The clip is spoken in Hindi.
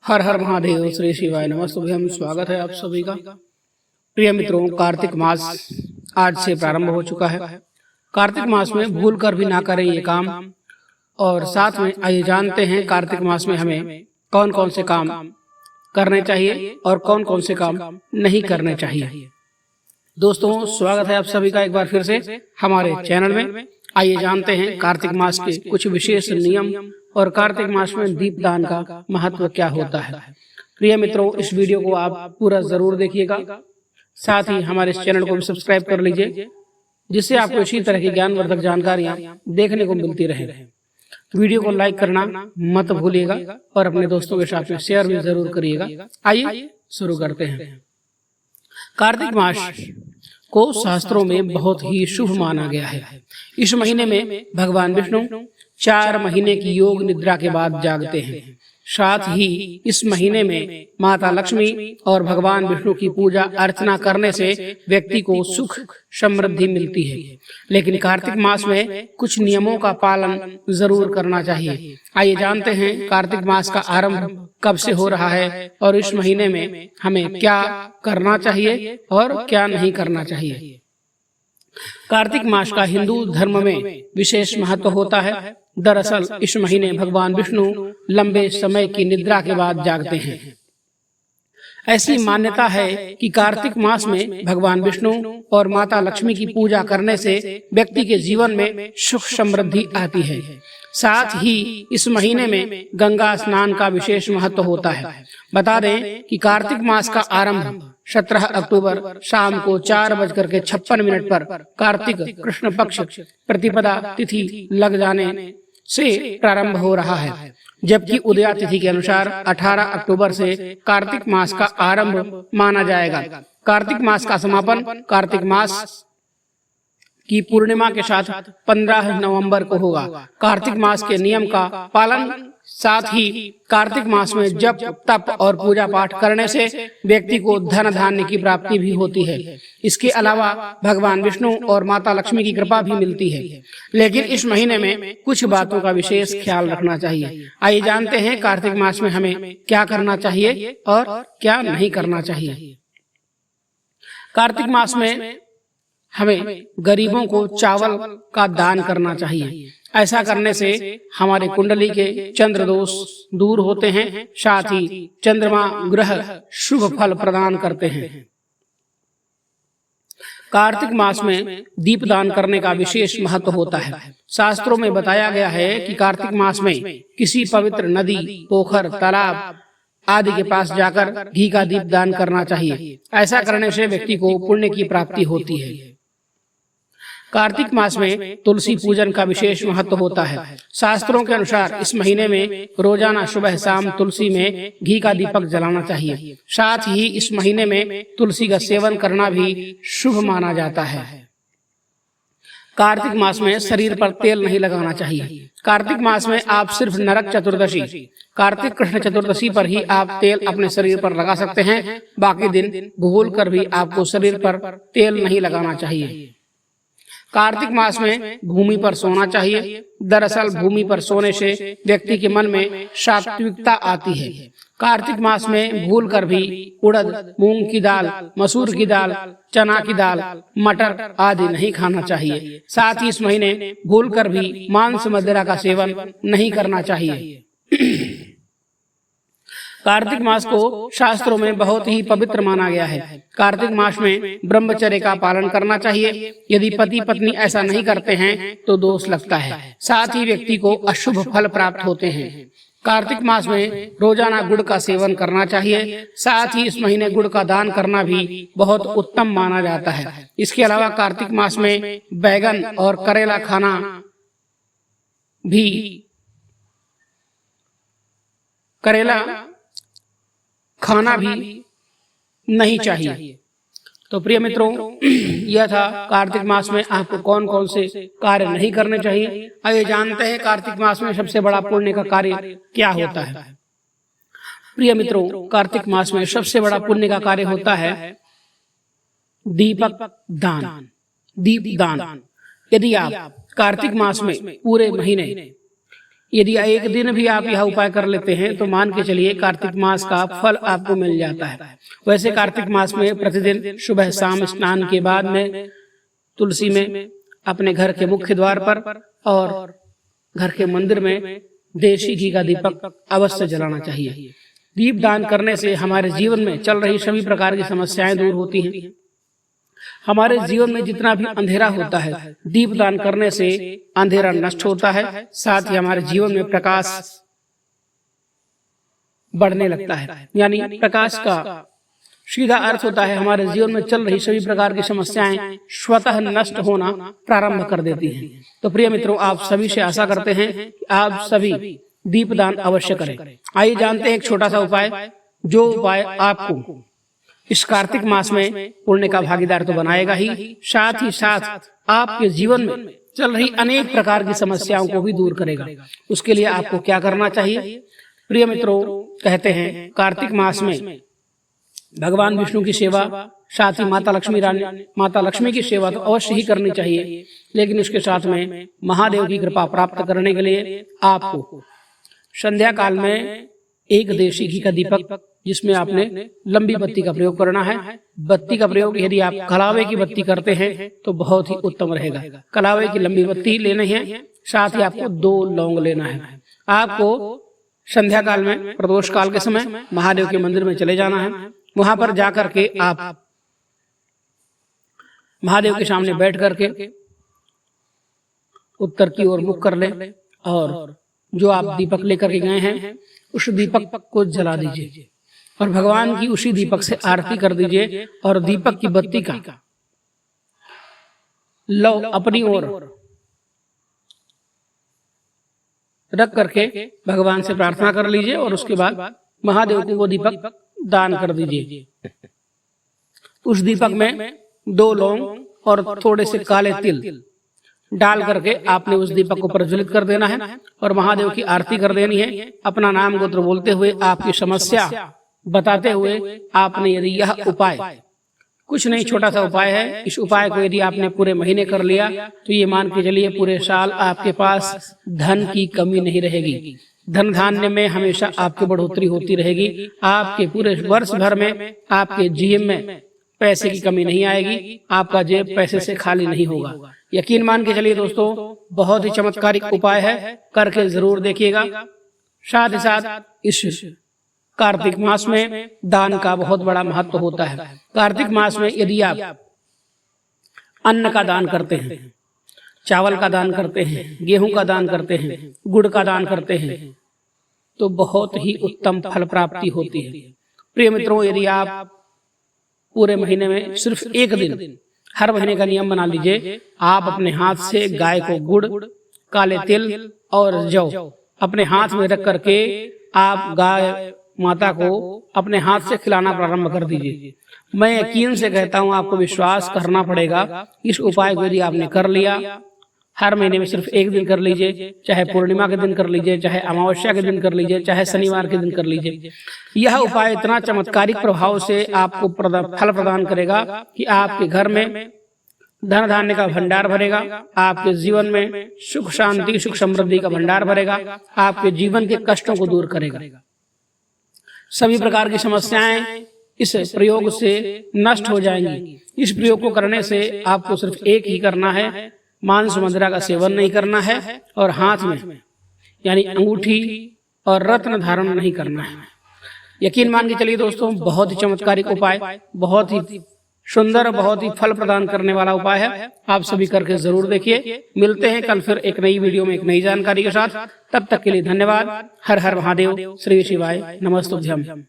हर हर महादेव, श्री शिवाय नमस्तुभ्यम। स्वागत है आप सभी का। प्रिय मित्रों, कार्तिक मास आज से प्रारंभ हो चुका है। कार्तिक मास में भूल कर भी ना करें ये काम। और साथ में आइए जानते हैं कार्तिक मास में हमें कौन कौन से काम करने चाहिए और कौन कौन से काम नहीं करने चाहिए। दोस्तों, स्वागत है आप सभी का एक बार फिर से हमारे चैनल में। आइए जानते हैं कार्तिक मास के कुछ विशेष नियम और कार्तिक मास में दीपदान का महत्व क्या होता है। प्रिय मित्रों, इस वीडियो को आप पूरा जरूर देखिएगा। साथ ही हमारे इस चैनल को भी सब्सक्राइब कर लीजिए, जिससे आपको इसी तरह की ज्ञानवर्धक जानकारियां देखने को मिलती रहे। वीडियो को लाइक करना मत भूलिएगा और अपने दोस्तों के साथ में शेयर भी जरूर करिएगा। आइए शुरू करते हैं। कार्तिक मास को शास्त्रों में बहुत ही शुभ माना गया है। इस महीने में भगवान विष्णु 4 महीने की योग निद्रा के बाद जागते हैं। साथ ही इस महीने में माता लक्ष्मी और भगवान विष्णु की पूजा अर्चना करने से व्यक्ति को सुख समृद्धि मिलती है। लेकिन कार्तिक मास में कुछ नियमों का पालन जरूर करना चाहिए। आइए जानते हैं कार्तिक मास का आरंभ कब से हो रहा है और इस महीने में हमें क्या करना चाहिए और क्या नहीं करना चाहिए। कार्तिक मास का हिंदू धर्म में विशेष महत्व होता है। दरअसल इस महीने भगवान विष्णु लंबे समय की निद्रा के बाद जागते हैं। ऐसी मान्यता है कि कार्तिक मास में भगवान विष्णु और माता लक्ष्मी की पूजा करने से व्यक्ति के जीवन में सुख समृद्धि आती है। साथ ही इस महीने में गंगा स्नान का विशेष महत्व होता है। बता दें कि कार्तिक मास का आरंभ 17 अक्टूबर शाम को 4:56 पर कार्तिक कृष्ण पक्ष प्रतिपदा तिथि लग जाने से प्रारंभ हो रहा है, जबकि उदया तिथि के अनुसार 18 अक्टूबर से कार्तिक मास का आरंभ माना जाएगा। कार्तिक मास का समापन कार्तिक मास की पूर्णिमा के साथ 15 नवंबर को होगा। कार्तिक मास के नियम का पालन, साथ ही कार्तिक मास में जप तप और पूजा पाठ करने से व्यक्ति को धन धान्य की प्राप्ति भी होती है। इसके अलावा भगवान विष्णु और माता लक्ष्मी की कृपा भी मिलती है। लेकिन इस महीने में कुछ बातों का विशेष ख्याल रखना चाहिए। आइए जानते हैं कार्तिक मास में हमें क्या करना चाहिए और क्या नहीं करना चाहिए। कार्तिक मास में हमें गरीबों को चावल का दान करना चाहिए। ऐसा करने से हमारे कुंडली के चंद्र दोष दूर होते हैं। साथ ही चंद्रमा ग्रह शुभ फल प्रदान करते हैं। कार्तिक मास में दीपदान करने का विशेष महत्व होता है। शास्त्रों में बताया गया है कि कार्तिक मास में किसी पवित्र नदी, पोखर, तालाब आदि के पास जाकर घी का दीप दान करना चाहिए। ऐसा करने से व्यक्ति को पुण्य की प्राप्ति होती है। कार्तिक मास में तुलसी पूजन का विशेष महत्व होता है। शास्त्रों के अनुसार इस महीने में रोजाना सुबह शाम तुलसी में घी का दीपक जलाना चाहिए। साथ ही इस महीने में तुलसी का सेवन करना भी शुभ माना जाता है। कार्तिक मास में शरीर पर तेल नहीं लगाना चाहिए। कार्तिक मास में आप सिर्फ नरक चतुर्दशी, कार्तिक कृष्ण चतुर्दशी पर ही आप तेल अपने शरीर पर लगा सकते हैं। बाकी दिन भूल कर भी आपको शरीर पर तेल नहीं लगाना चाहिए। कार्तिक मास में भूमि पर सोना चाहिए। दरअसल भूमि पर सोने से व्यक्ति के मन में सात्विकता आती है। कार्तिक मास में भूल कर भी उड़द, मूंग की दाल, मसूर की दाल, चना की दाल, मटर आदि नहीं खाना चाहिए। साथ ही इस महीने भूल कर भी मांस मदिरा का सेवन नहीं करना चाहिए। कार्तिक मास को शास्त्रों में बहुत ही पवित्र माना गया है। कार्तिक मास में ब्रह्मचर्य का पालन करना चाहिए। यदि पति पत्नी ऐसा नहीं करते हैं तो दोष लगता है। साथ ही व्यक्ति को अशुभ फल प्राप्त होते हैं। कार्तिक मास में रोजाना गुड़ का सेवन करना चाहिए। साथ ही इस महीने गुड़ का दान करना भी बहुत उत्तम माना जाता है। इसके अलावा कार्तिक मास में बैगन और करेला खाना भी नहीं चाहिए। तो प्रिय मित्रों, यह था कार्तिक मास में आपको कौन कौन से कार्य नहीं करने चाहिए। आइए जानते हैं कार्तिक मास में सबसे बड़ा पुण्य का कार्य क्या होता है। प्रिय मित्रों, कार्तिक मास में सबसे बड़ा पुण्य का कार्य होता है दीपक दान, दीप दान। यदि आप कार्तिक मास में पूरे महीने यदि एक दिन भी आप यह उपाय कर लेते हैं तो मान के चलिए कार्तिक मास का फल आपको मिल जाता है। वैसे कार्तिक मास में प्रतिदिन सुबह शाम स्नान के बाद में तुलसी में, अपने घर के मुख्य द्वार पर और घर के मंदिर में देशी घी का दीपक अवश्य जलाना चाहिए। दीप दान करने से हमारे जीवन में चल रही सभी प्रकार की समस्याएं दूर होती हैं। हमारे जीवन में जितना भी अंधेरा होता है, दीप दान करने से अंधेरा नष्ट होता है, साथ ही हमारे जीवन में प्रकाश बढ़ने लगता है। यानी प्रकाश का सीधा अर्थ होता है हमारे जीवन में चल रही सभी प्रकार की समस्याएं स्वतः नष्ट होना प्रारंभ कर देती हैं। तो प्रिय मित्रों, आप सभी से आशा करते हैं कि आप सभी दीपदान अवश्य करें। आइए जानते हैं एक छोटा सा उपाय, जो उपाय आपको इस कार्तिक मास में पुण्य का भागीदार तो बनाएगा ही, साथ ही साथ आपके जीवन में चल रही अनेक प्रकार की समस्याओं को भी दूर करेगा। उसके लिए आपको क्या करना चाहिए? प्रिय मित्रों, कहते हैं कार्तिक मास में भगवान विष्णु की सेवा, साथ ही माता लक्ष्मी की सेवा तो अवश्य ही करनी चाहिए, लेकिन उसके साथ में महादेव की कृपा प्राप्त करने के लिए आपको संध्या काल में एक देशी घी का दीपक, जिसमें आपने लंबी बत्ती का प्रयोग करना है। बत्ती का प्रयोग यदि आप कलावे की बत्ती करते हैं तो बहुत ही उत्तम रहेगा। कलावे की लंबी बत्ती लेनी है, साथ ही आपको 2 लौंग लेना है। आपको संध्या काल में प्रदोष काल के समय महादेव के मंदिर में चले जाना है। वहां पर जाकर के आप महादेव के सामने बैठ करके उत्तर की ओर मुख कर ले और जो आप दीपक लेकर के गए हैं उस दीपक को जला दीजिए और भगवान की उसी दीपक से आरती कर दीजिए और दीपक की बत्ती का लौ अपनी ओर रख करके भगवान से प्रार्थना कर लीजिए और उसके बाद महादेव को वो दीपक दान कर दीजिए। उस दीपक में 2 लौंग और थोड़े से काले तिल डाल करके आपने उस दीपक को प्रज्वलित कर देना है और महादेव की आरती कर देनी है। अपना नाम गोत्र बोलते हुए, आपकी समस्या बताते हुए आपने यदि यह उपाय, कुछ नहीं छोटा सा उपाय है, इस उपाय को यदि आपने पूरे महीने कर लिया तो ये मान के चलिए पूरे साल आपके पास धन की कमी नहीं रहेगी। धन धान्य में हमेशा आपकी बढ़ोतरी होती रहेगी। आपके पूरे वर्ष भर में आपके जेब में पैसे की कमी नहीं आएगी, आपका जेब पैसे से खाली नहीं होगा। यकीन मान के चलिए दोस्तों, बहुत ही चमत्कारिक उपाय है, करके जरूर देखिएगा। साथ ही साथ इस कार्तिक मास में दान का बहुत बड़ा महत्व होता है। कार्तिक मास में यदि आप अन्न का दान करते हैं, चावल का दान करते हैं, गेहूं का दान करते हैं, गुड़ का दान करते हैं, तो बहुत ही उत्तम फल प्राप्ति होती है। प्रिय मित्रों, यदि आप पूरे महीने में सिर्फ एक दिन, हर महीने का नियम बना लीजिए, आप अपने हाथ से गाय को गुड़, काले तिल और जौ अपने हाथ में रख करके आप गाय माता को अपने हाथ से खिलाना प्रारंभ कर दीजिए। मैं यकीन से कहता हूं, आपको विश्वास करना पड़ेगा। इस उपाय को यदि आपने कर लिया, हर महीने में सिर्फ एक दिन कर लीजिए, चाहे पूर्णिमा के दिन कर लीजिए, चाहे अमावस्या के दिन कर लीजिए, चाहे शनिवार के दिन कर लीजिए। यह उपाय इतना चमत्कारिक प्रभाव से आपको फल प्रदान करेगा कि आपके घर में धन धान्य का भंडार भरेगा, आपके जीवन में सुख शांति, सुख समृद्धि का भंडार भरेगा, आपके जीवन के कष्टों को दूर करेगा। सभी प्रकार की समस्याएं इस प्रयोग से नष्ट हो जाएंगी। इस प्रयोग को करने से आपको सिर्फ एक ही करना है, मांस मदिरा का सेवन नहीं करना है और हाथ में यानी अंगूठी और रत्न धारण नहीं करना है। यकीन मान के चलिए दोस्तों, बहुत ही चमत्कारिक उपाय, बहुत ही सुंदर, बहुत ही फल प्रदान करने वाला उपाय है। आप सभी करके जरूर देखिए। मिलते हैं कल फिर एक नई वीडियो में एक नई जानकारी के साथ। तब तक के लिए धन्यवाद। हर हर महादेव। श्री शिवाय नमस्तुभ्यम।